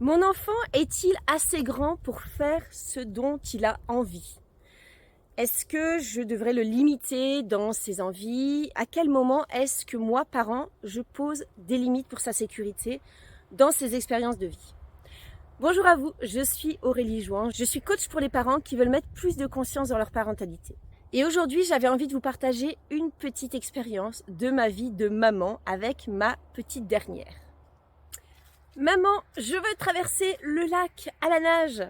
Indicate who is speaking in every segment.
Speaker 1: Mon enfant est-il assez grand pour faire ce dont il a envie? Est-ce que je devrais le limiter dans ses envies? À quel moment est-ce que moi, parent, je pose des limites pour sa sécurité dans ses expériences de vie? Bonjour à vous, je suis Aurélie Jouan, je suis coach pour les parents qui veulent mettre plus de conscience dans leur parentalité. Et aujourd'hui, j'avais envie de vous partager une petite expérience de ma vie de maman avec ma petite dernière. Maman, je veux traverser le lac à la nage.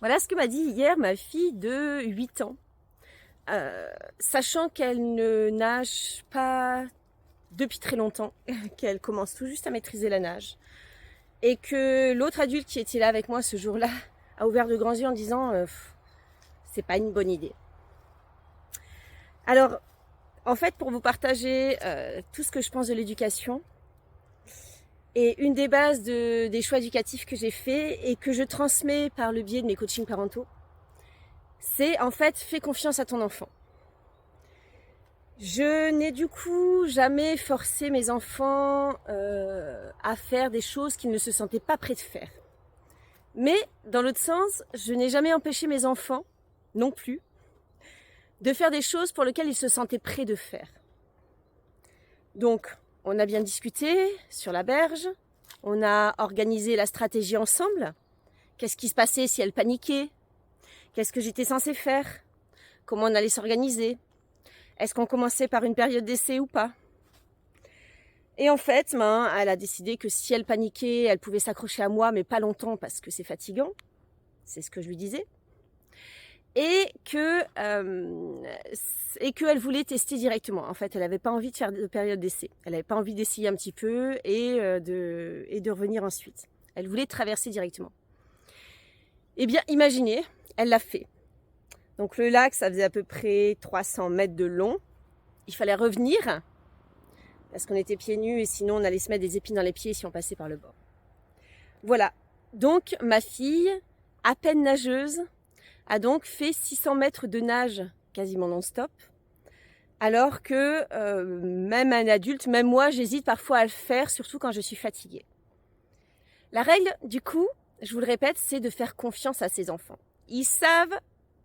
Speaker 1: Voilà ce que m'a dit hier ma fille de 8 ans. Sachant qu'elle ne nage pas depuis très longtemps, qu'elle commence tout juste à maîtriser la nage. Et que l'autre adulte qui était là avec moi ce jour-là a ouvert de grands yeux en disant c'est pas une bonne idée. Alors, en fait, pour vous partager tout ce que je pense de l'éducation, et une des bases des choix éducatifs que j'ai fait et que je transmets par le biais de mes coachings parentaux, c'est en fait, fais confiance à ton enfant. Je n'ai du coup jamais forcé mes enfants à faire des choses qu'ils ne se sentaient pas prêts de faire. Mais dans l'autre sens, je n'ai jamais empêché mes enfants, non plus, de faire des choses pour lesquelles ils se sentaient prêts de faire. Donc, on a bien discuté sur la berge, on a organisé la stratégie ensemble. Qu'est-ce qui se passait si elle paniquait? Qu'est-ce que j'étais censée faire? Comment on allait s'organiser? Est-ce qu'on commençait par une période d'essai ou pas? Et en fait, elle a décidé que si elle paniquait, elle pouvait s'accrocher à moi, mais pas longtemps parce que c'est fatigant. C'est ce que je lui disais. Et qu'elle voulait tester directement. En fait, elle n'avait pas envie de faire de période d'essai. Elle n'avait pas envie d'essayer un petit peu et de revenir ensuite. Elle voulait traverser directement. Eh bien, imaginez, elle l'a fait. Donc le lac, ça faisait à peu près 300 mètres de long. Il fallait revenir parce qu'on était pieds nus et sinon on allait se mettre des épines dans les pieds si on passait par le bord. Voilà. Donc ma fille, à peine nageuse, a donc fait 600 mètres de nage quasiment non-stop, alors que même un adulte, même moi, j'hésite parfois à le faire, surtout quand je suis fatiguée. La règle, du coup, je vous le répète, c'est de faire confiance à ses enfants. Ils savent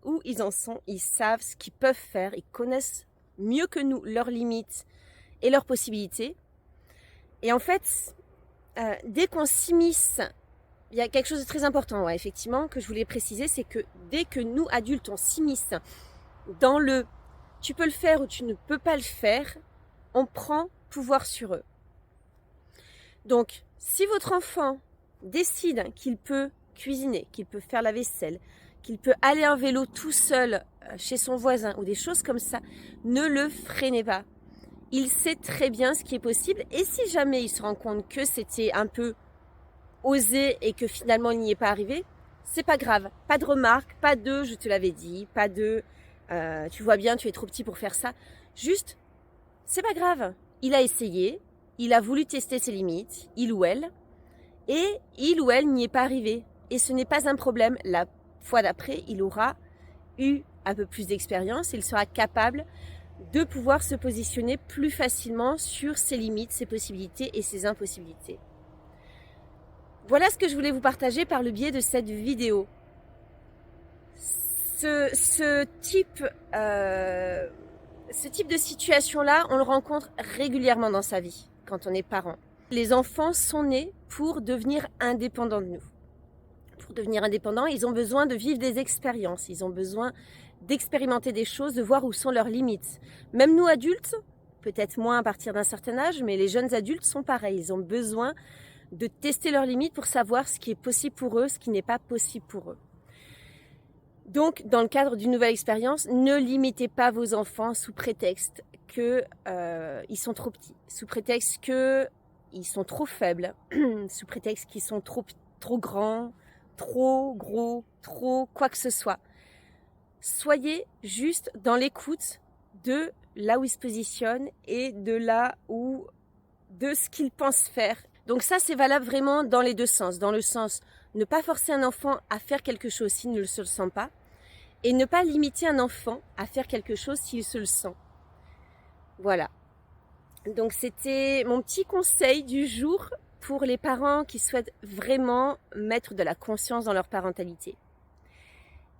Speaker 1: où ils en sont, ils savent ce qu'ils peuvent faire, ils connaissent mieux que nous leurs limites et leurs possibilités. Et en fait, dès qu'on s'immisce, il y a quelque chose de très important, ouais, effectivement, que je voulais préciser, c'est que dès que nous, adultes, on s'immisce dans le « tu peux le faire » ou « tu ne peux pas le faire », on prend pouvoir sur eux. Donc, si votre enfant décide qu'il peut cuisiner, qu'il peut faire la vaisselle, qu'il peut aller en vélo tout seul chez son voisin ou des choses comme ça, ne le freinez pas. Il sait très bien ce qui est possible et si jamais il se rend compte que c'était un peu osé et que finalement il n'y est pas arrivé, c'est pas grave. Pas de remarques, pas de je te l'avais dit, pas de tu vois bien, tu es trop petit pour faire ça. Juste, c'est pas grave. Il a essayé, il a voulu tester ses limites, il ou elle, et il ou elle n'y est pas arrivé. Et ce n'est pas un problème. La fois d'après, il aura eu un peu plus d'expérience, il sera capable de pouvoir se positionner plus facilement sur ses limites, ses possibilités et ses impossibilités. Voilà ce que je voulais vous partager par le biais de cette vidéo. Ce type de situation-là, on le rencontre régulièrement dans sa vie quand on est parent. Les enfants sont nés pour devenir indépendants de nous. Pour devenir indépendants, ils ont besoin de vivre des expériences, ils ont besoin d'expérimenter des choses, de voir où sont leurs limites. Même nous adultes, peut-être moins à partir d'un certain âge, mais les jeunes adultes sont pareils, ils ont besoin de tester leurs limites pour savoir ce qui est possible pour eux, ce qui n'est pas possible pour eux. Donc, dans le cadre d'une nouvelle expérience, ne limitez pas vos enfants sous prétexte qu'ils sont trop petits, sous prétexte qu'ils sont trop faibles, sous prétexte qu'ils sont trop grands, trop gros, trop quoi que ce soit. Soyez juste dans l'écoute de là où ils se positionnent et de ce qu'ils pensent faire. Donc ça, c'est valable vraiment dans les deux sens. Dans le sens, ne pas forcer un enfant à faire quelque chose s'il ne se le sent pas. Et ne pas limiter un enfant à faire quelque chose s'il se le sent. Voilà. Donc c'était mon petit conseil du jour pour les parents qui souhaitent vraiment mettre de la conscience dans leur parentalité.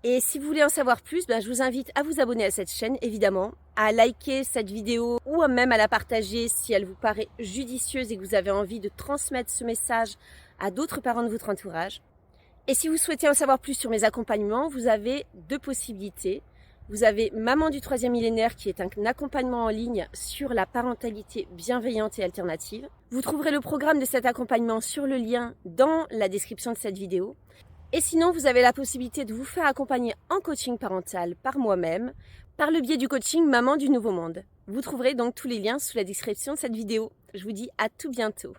Speaker 1: Et si vous voulez en savoir plus, je vous invite à vous abonner à cette chaîne, évidemment, à liker cette vidéo ou même à la partager si elle vous paraît judicieuse et que vous avez envie de transmettre ce message à d'autres parents de votre entourage. Et si vous souhaitez en savoir plus sur mes accompagnements, vous avez 2 possibilités. Vous avez Maman du 3e millénaire qui est un accompagnement en ligne sur la parentalité bienveillante et alternative. Vous trouverez le programme de cet accompagnement sur le lien dans la description de cette vidéo. Et sinon, vous avez la possibilité de vous faire accompagner en coaching parental par moi-même, par le biais du coaching Maman du Nouveau Monde. Vous trouverez donc tous les liens sous la description de cette vidéo. Je vous dis à tout bientôt.